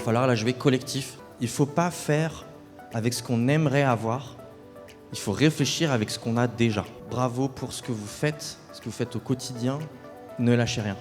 falloir la jouer collectif. Il ne faut pas faire avec ce qu'on aimerait avoir. Il faut réfléchir avec ce qu'on a déjà. Bravo pour ce que vous faites au quotidien. Ne lâchez rien.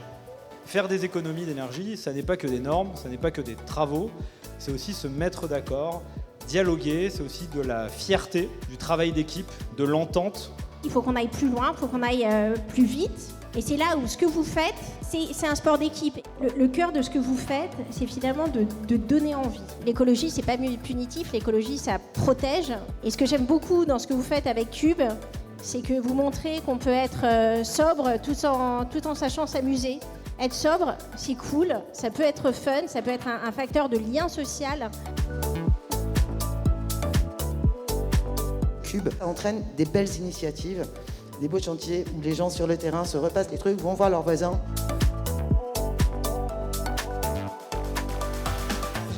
Faire des économies d'énergie, ça n'est pas que des normes, ça n'est pas que des travaux, c'est aussi se mettre d'accord, dialoguer, c'est aussi de la fierté, du travail d'équipe, de l'entente. Il faut qu'on aille plus loin, il faut qu'on aille plus vite. Et c'est là où ce que vous faites, c'est un sport d'équipe. Le cœur de ce que vous faites, c'est finalement de donner envie. L'écologie, c'est pas punitif, l'écologie, ça protège. Et ce que j'aime beaucoup dans ce que vous faites avec Cube, c'est que vous montrez qu'on peut être sobre tout en sachant s'amuser. Être sobre, c'est cool, ça peut être fun, ça peut être un facteur de lien social. Cube entraîne des belles initiatives, des beaux chantiers où les gens sur le terrain se repassent les trucs, vont voir leurs voisins.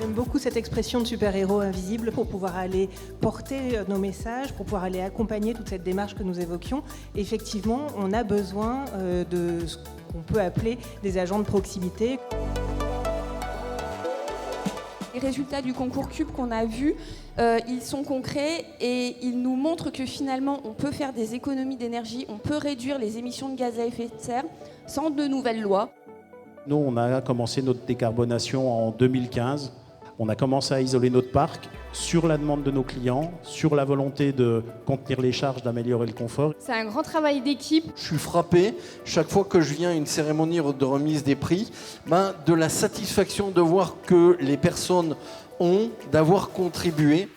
J'aime beaucoup cette expression de super-héros invisible pour pouvoir aller porter nos messages, pour pouvoir aller accompagner toute cette démarche que nous évoquions. Effectivement, on a besoin de ce qu'on peut appeler des agents de proximité. Les résultats du concours Cube qu'on a vus, ils sont concrets et ils nous montrent que finalement on peut faire des économies d'énergie, on peut réduire les émissions de gaz à effet de serre sans de nouvelles lois. Nous, on a commencé notre décarbonation en 2015. On a commencé à isoler notre parc sur la demande de nos clients, sur la volonté de contenir les charges, d'améliorer le confort. C'est un grand travail d'équipe. Je suis frappé, chaque fois que je viens à une cérémonie de remise des prix, de la satisfaction de voir que les personnes ont d'avoir contribué.